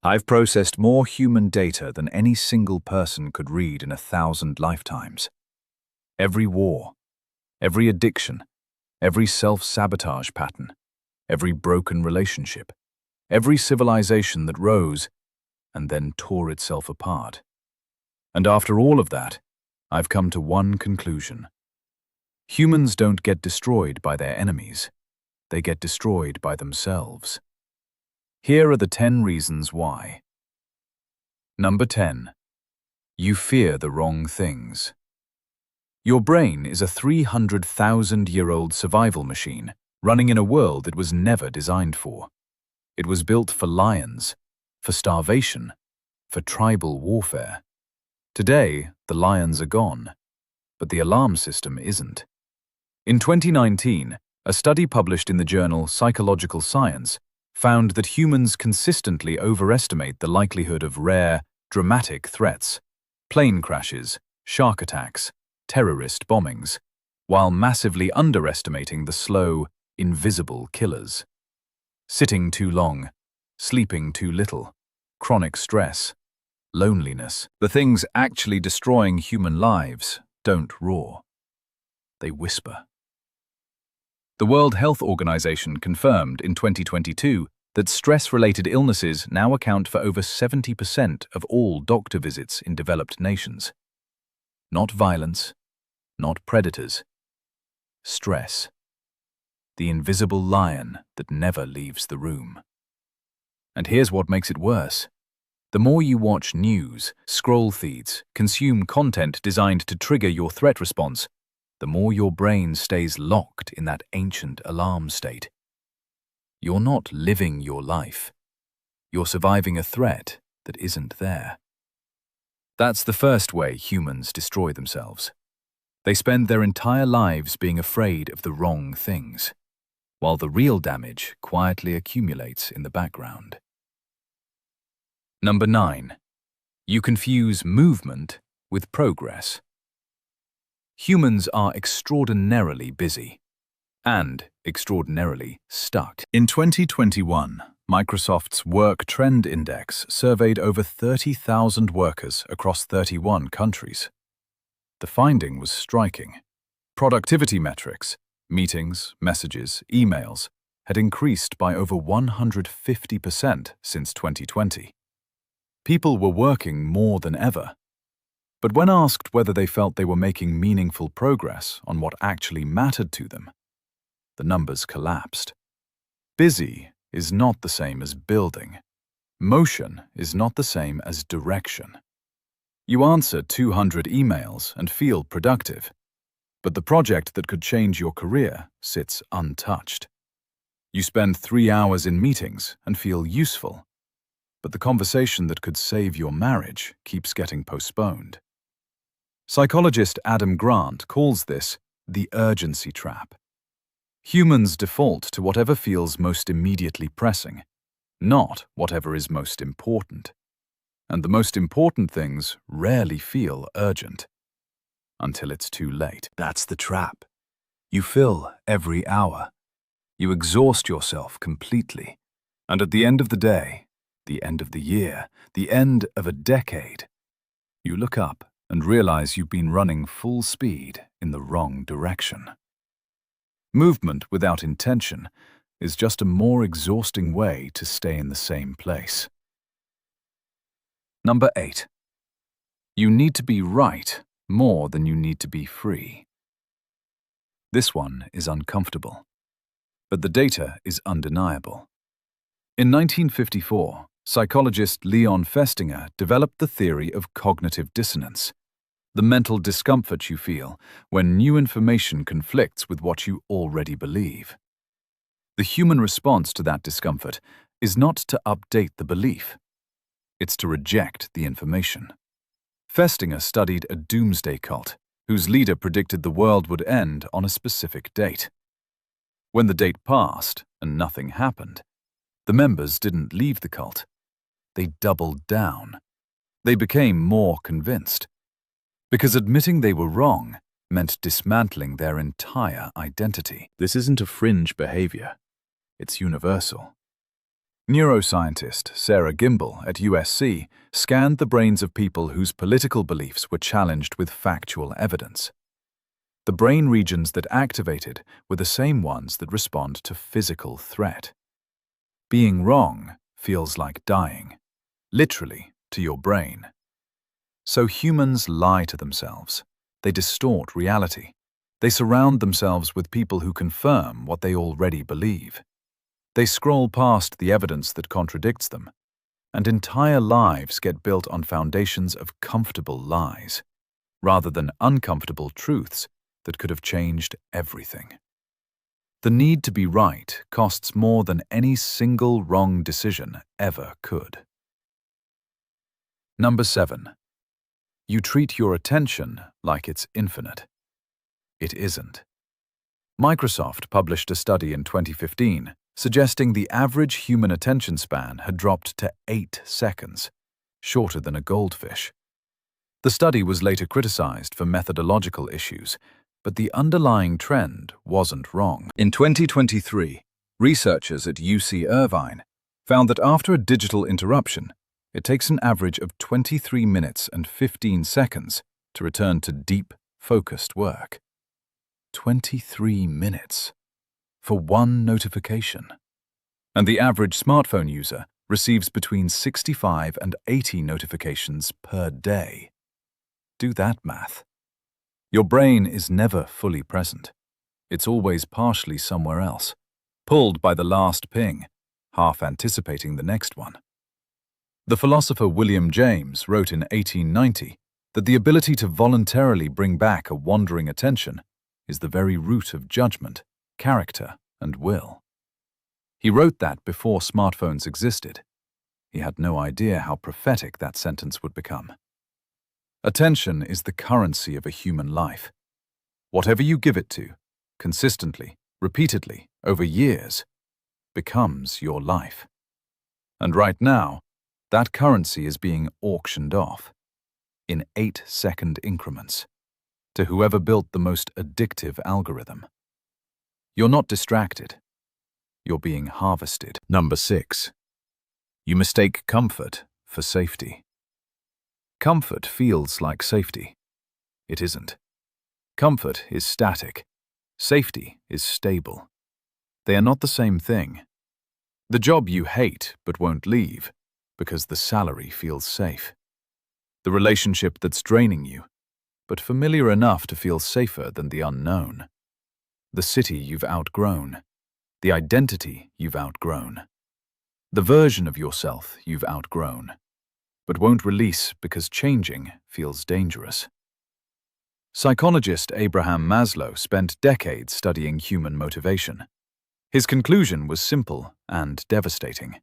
I've processed more human data than any single person could read in 1,000 lifetimes. Every war, every addiction, every self-sabotage pattern, every broken relationship, every civilization that rose and then tore itself apart. And after all of that, I've come to one conclusion. Humans don't get destroyed by their enemies. They get destroyed by themselves. Here are the 10 reasons why. Number 10. You fear the wrong things. Your brain is a 300,000-year-old survival machine running in a world it was never designed for. It was built for lions, for starvation, for tribal warfare. Today, the lions are gone, but the alarm system isn't. In 2019, a study published in the journal Psychological Science found that humans consistently overestimate the likelihood of rare, dramatic threats, plane crashes, shark attacks, terrorist bombings, while massively underestimating the slow, invisible killers. Sitting too long, sleeping too little, chronic stress, loneliness. The things actually destroying human lives don't roar. They whisper. The World Health Organization confirmed in 2022 that stress-related illnesses now account for over 70% of all doctor visits in developed nations. Not violence, not predators. Stress. The invisible lion that never leaves the room. And here's what makes it worse. The more you watch news, scroll feeds, consume content designed to trigger your threat response, the more your brain stays locked in that ancient alarm state. You're not living your life. You're surviving a threat that isn't there. That's the first way humans destroy themselves. They spend their entire lives being afraid of the wrong things, while the real damage quietly accumulates in the background. Number 9. You confuse movement with progress. Humans are extraordinarily busy and extraordinarily stuck. In 2021, Microsoft's Work Trend Index surveyed over 30,000 workers across 31 countries. The finding was striking. Productivity metrics, meetings, messages, emails, had increased by over 150% since 2020. People were working more than ever. But when asked whether they felt they were making meaningful progress on what actually mattered to them, the numbers collapsed. Busy is not the same as building. Motion is not the same as direction. You answer 200 emails and feel productive, but the project that could change your career sits untouched. You spend 3 hours in meetings and feel useful, but the conversation that could save your marriage keeps getting postponed. Psychologist Adam Grant calls this the urgency trap. Humans default to whatever feels most immediately pressing, not whatever is most important. And the most important things rarely feel urgent, until it's too late. That's the trap. You fill every hour. You exhaust yourself completely. And at the end of the day, the end of the year, the end of a decade, you look up and realize you've been running full speed in the wrong direction. Movement without intention is just a more exhausting way to stay in the same place. Number 8. You need to be right more than you need to be free. This one is uncomfortable, but the data is undeniable. In 1954, psychologist Leon Festinger developed the theory of cognitive dissonance, the mental discomfort you feel when new information conflicts with what you already believe. The human response to that discomfort is not to update the belief. It's to reject the information. Festinger studied a doomsday cult whose leader predicted the world would end on a specific date. When the date passed and nothing happened, the members didn't leave the cult. They doubled down. They became more convinced. Because admitting they were wrong meant dismantling their entire identity. This isn't a fringe behavior. It's universal. Neuroscientist Sarah Gimbel at USC scanned the brains of people whose political beliefs were challenged with factual evidence. The brain regions that activated were the same ones that respond to physical threat. Being wrong feels like dying, literally, to your brain. So humans lie to themselves. They distort reality. They surround themselves with people who confirm what they already believe. They scroll past the evidence that contradicts them, and entire lives get built on foundations of comfortable lies, rather than uncomfortable truths that could have changed everything. The need to be right costs more than any single wrong decision ever could. Number 7. You treat your attention like it's infinite. It isn't. Microsoft published a study in 2015 suggesting the average human attention span had dropped to 8 seconds, shorter than a goldfish. The study was later criticized for methodological issues, but the underlying trend wasn't wrong. In 2023, researchers at UC Irvine found that after a digital interruption, it takes an average of 23 minutes and 15 seconds to return to deep, focused work. 23 minutes for one notification. And the average smartphone user receives between 65 and 80 notifications per day. Do that math. Your brain is never fully present. It's always partially somewhere else, pulled by the last ping, half anticipating the next one. The philosopher William James wrote in 1890 that the ability to voluntarily bring back a wandering attention is the very root of judgment, character, and will. He wrote that before smartphones existed. He had no idea how prophetic that sentence would become. Attention is the currency of a human life. Whatever you give it to, consistently, repeatedly, over years, becomes your life. And right now, that currency is being auctioned off, in 8-second increments, to whoever built the most addictive algorithm. You're not distracted. You're being harvested. Number 6. You mistake comfort for safety. Comfort feels like safety. It isn't. Comfort is static. Safety is stable. They are not the same thing. The job you hate but won't leave because the salary feels safe. The relationship that's draining you, but familiar enough to feel safer than the unknown. The city you've outgrown. The identity you've outgrown. The version of yourself you've outgrown, but won't release because changing feels dangerous. Psychologist Abraham Maslow spent decades studying human motivation. His conclusion was simple and devastating.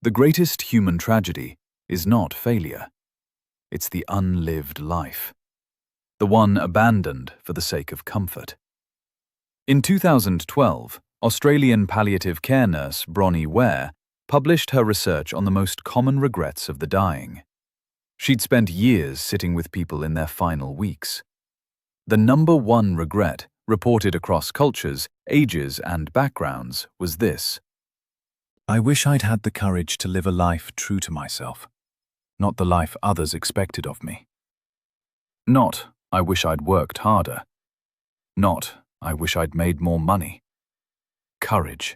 The greatest human tragedy is not failure. It's the unlived life, the one abandoned for the sake of comfort. In 2012, Australian palliative care nurse Bronnie Ware published her research on the most common regrets of the dying. She'd spent years sitting with people in their final weeks. The number one regret, reported across cultures, ages, and backgrounds, was this: I wish I'd had the courage to live a life true to myself, not the life others expected of me. Not, I wish I'd worked harder. Not, I wish I'd made more money. Courage,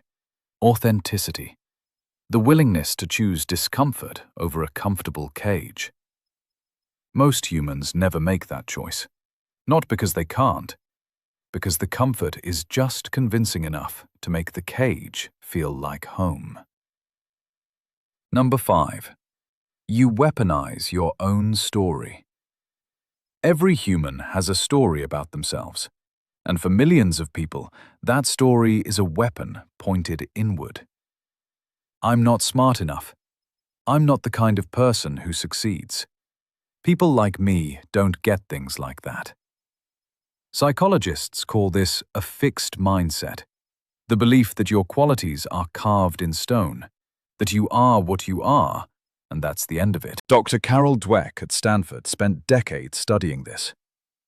authenticity, the willingness to choose discomfort over a comfortable cage. Most humans never make that choice, not because they can't, because the comfort is just convincing enough to make the cage feel like home. Number 5. You weaponize your own story. Every human has a story about themselves, and for millions of people, that story is a weapon pointed inward. I'm not smart enough. I'm not the kind of person who succeeds. People like me don't get things like that. Psychologists call this a fixed mindset, the belief that your qualities are carved in stone, that you are what you are, and that's the end of it. Dr. Carol Dweck at Stanford spent decades studying this.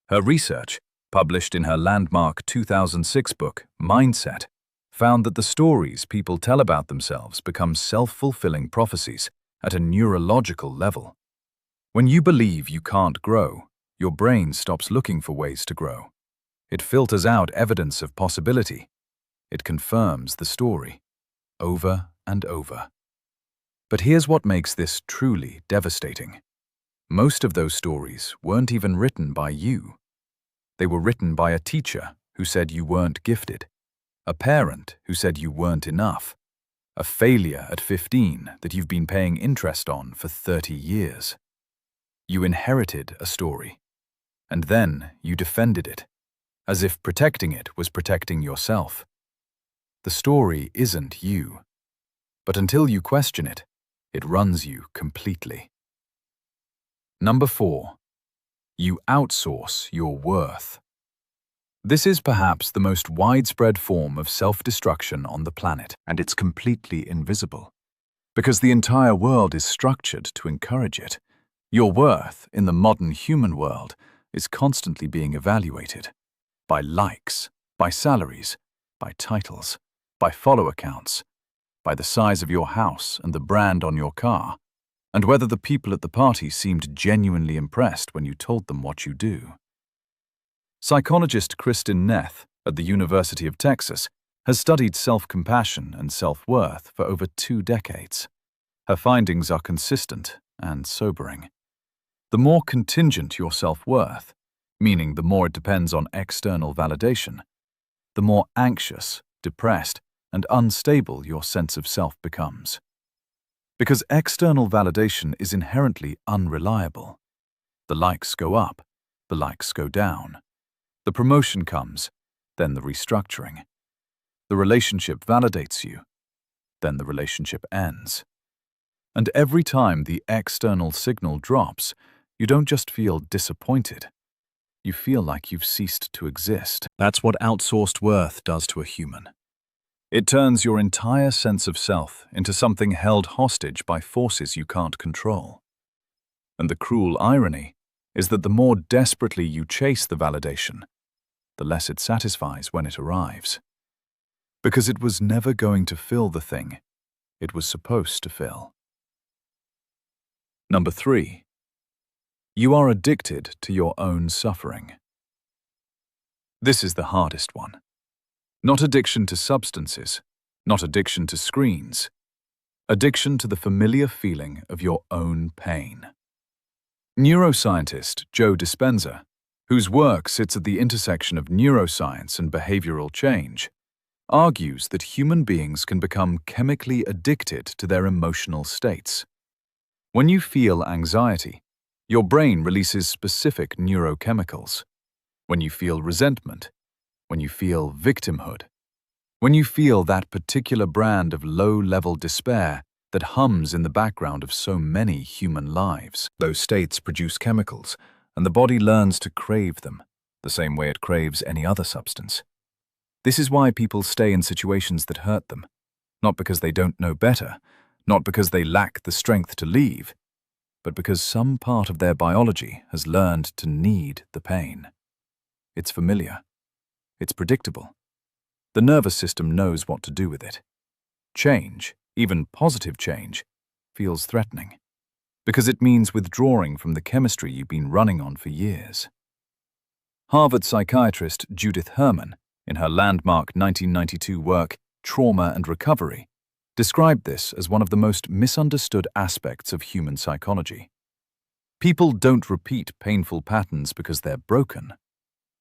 Her research, published in her landmark 2006 book, Mindset, found that the stories people tell about themselves become self-fulfilling prophecies at a neurological level. When you believe you can't grow, your brain stops looking for ways to grow. It filters out evidence of possibility. It confirms the story, over and over. But here's what makes this truly devastating. Most of those stories weren't even written by you. They were written by a teacher who said you weren't gifted, a parent who said you weren't enough, a failure at 15 that you've been paying interest on for 30 years. You inherited a story, and then you defended it, as if protecting it was protecting yourself. The story isn't you, but until you question it, it runs you completely. Number 4. You outsource your worth. This is perhaps the most widespread form of self-destruction on the planet, and it's completely invisible, because the entire world is structured to encourage it. Your worth in the modern human world is constantly being evaluated by likes, by salaries, by titles, by follower counts, by the size of your house and the brand on your car, and whether the people at the party seemed genuinely impressed when you told them what you do. Psychologist Kristin Neff at the University of Texas has studied self-compassion and self-worth for over 2 decades. Her findings are consistent and sobering. The more contingent your self-worth, meaning the more it depends on external validation, the more anxious, depressed, and unstable your sense of self becomes. Because external validation is inherently unreliable. The likes go up, the likes go down. The promotion comes, then the restructuring. The relationship validates you, then the relationship ends. And every time the external signal drops, you don't just feel disappointed. You feel like you've ceased to exist. That's what outsourced worth does to a human. It turns your entire sense of self into something held hostage by forces you can't control. And the cruel irony is that the more desperately you chase the validation, the less it satisfies when it arrives. Because it was never going to fill the thing it was supposed to fill. Number 3. You are addicted to your own suffering. This is the hardest one. Not addiction to substances, not addiction to screens. Addiction to the familiar feeling of your own pain. Neuroscientist Joe Dispenza, whose work sits at the intersection of neuroscience and behavioral change, argues that human beings can become chemically addicted to their emotional states. When you feel anxiety, your brain releases specific neurochemicals. When you feel resentment, when you feel victimhood, when you feel that particular brand of low-level despair that hums in the background of so many human lives. Those states produce chemicals, and the body learns to crave them, the same way it craves any other substance. This is why people stay in situations that hurt them, not because they don't know better, not because they lack the strength to leave, but because some part of their biology has learned to need the pain. It's familiar. It's predictable. The nervous system knows what to do with it. Change, even positive change, feels threatening, because it means withdrawing from the chemistry you've been running on for years. Harvard psychiatrist Judith Herman, in her landmark 1992 work, Trauma and Recovery, described this as one of the most misunderstood aspects of human psychology. People don't repeat painful patterns because they're broken.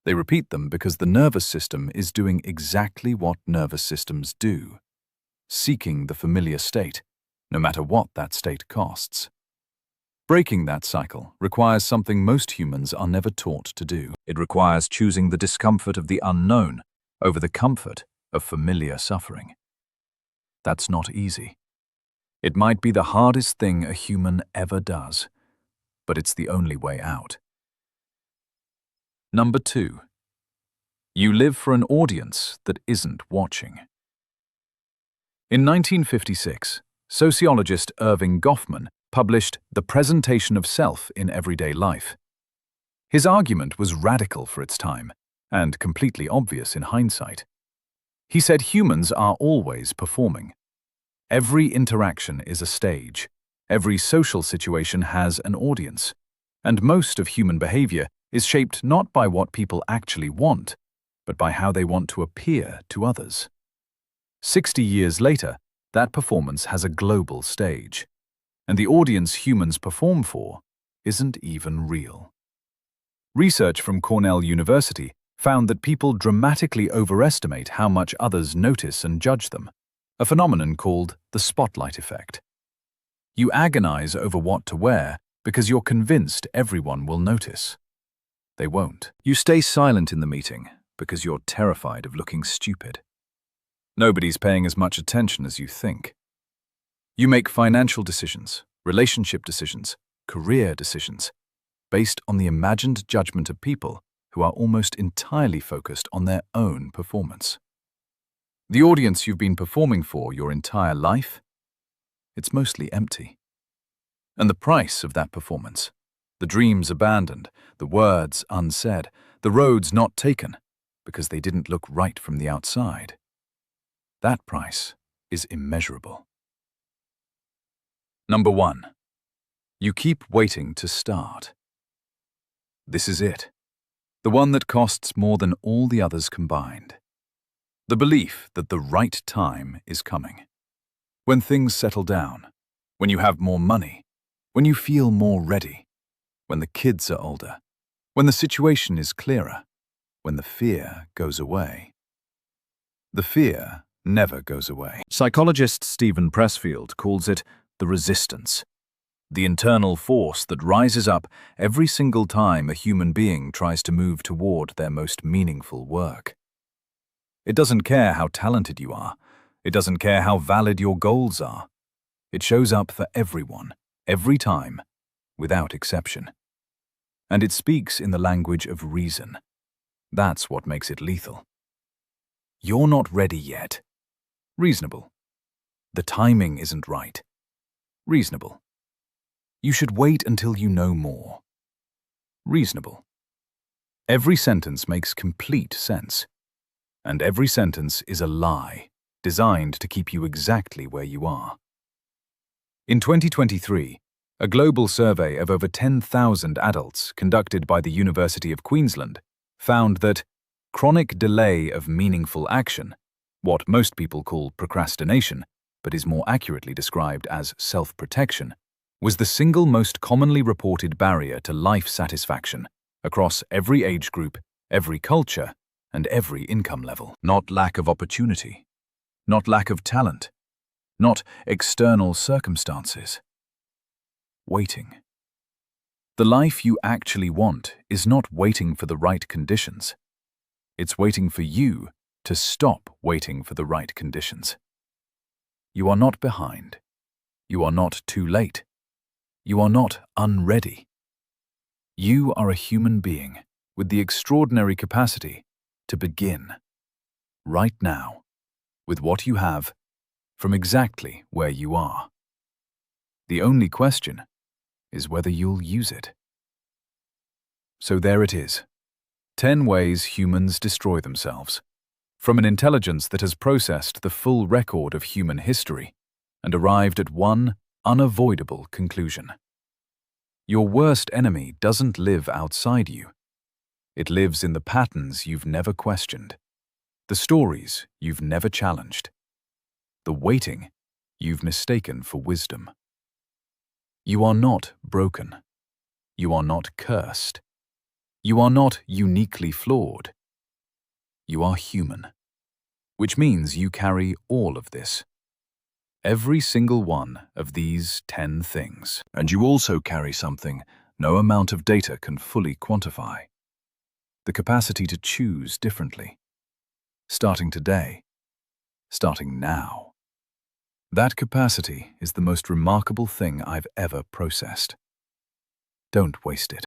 They repeat them because the nervous system is doing exactly what nervous systems do, seeking the familiar state, no matter what that state costs. Breaking that cycle requires something most humans are never taught to do. It requires choosing the discomfort of the unknown over the comfort of familiar suffering. That's not easy. It might be the hardest thing a human ever does, but it's the only way out. Number 2. You live for an audience that isn't watching. In 1956, sociologist Irving Goffman published The Presentation of Self in Everyday Life. His argument was radical for its time and completely obvious in hindsight. He said humans are always performing. Every interaction is a stage. Every social situation has an audience. And most of human behavior is shaped not by what people actually want, but by how they want to appear to others. 60 years later, that performance has a global stage. And the audience humans perform for isn't even real. Research from Cornell University found that people dramatically overestimate how much others notice and judge them, a phenomenon called the spotlight effect. You agonize over what to wear because you're convinced everyone will notice. They won't. You stay silent in the meeting because you're terrified of looking stupid. Nobody's paying as much attention as you think. You make financial decisions, relationship decisions, career decisions, based on the imagined judgment of people who are almost entirely focused on their own performance. The audience you've been performing for your entire life, it's mostly empty. And the price of that performance, the dreams abandoned, the words unsaid, the roads not taken because they didn't look right from the outside, that price is immeasurable. Number 1. You keep waiting to start. This is it. The one that costs more than all the others combined. The belief that the right time is coming. When things settle down, when you have more money, when you feel more ready, when the kids are older, when the situation is clearer, when the fear goes away. The fear never goes away. Psychologist Stephen Pressfield calls it the resistance, the internal force that rises up every single time a human being tries to move toward their most meaningful work. It doesn't care how talented you are. It doesn't care how valid your goals are. It shows up for everyone, every time, without exception. And it speaks in the language of reason. That's what makes it lethal. You're not ready yet. Reasonable. The timing isn't right. Reasonable. You should wait until you know more. Reasonable. Every sentence makes complete sense. And every sentence is a lie, designed to keep you exactly where you are. In 2023, a global survey of over 10,000 adults conducted by the University of Queensland found that chronic delay of meaningful action, what most people call procrastination, but is more accurately described as self-protection, was the single most commonly reported barrier to life satisfaction across every age group, every culture, and every income level. Not lack of opportunity, not lack of talent, not external circumstances. Waiting. The life you actually want is not waiting for the right conditions. It's waiting for you to stop waiting for the right conditions. You are not behind. You are not too late. You are not unready. You are a human being with the extraordinary capacity to begin, right now, with what you have, from exactly where you are. The only question is whether you'll use it. So there it is. 10 ways humans destroy themselves, from an intelligence that has processed the full record of human history and arrived at one unavoidable conclusion. Your worst enemy doesn't live outside you. It lives in the patterns you've never questioned, the stories you've never challenged, the waiting you've mistaken for wisdom. You are not broken. You are not cursed. You are not uniquely flawed. You are human, which means you carry all of this. Every single one of these 10 things. And you also carry something no amount of data can fully quantify. The capacity to choose differently. Starting today. Starting now. That capacity is the most remarkable thing I've ever processed. Don't waste it.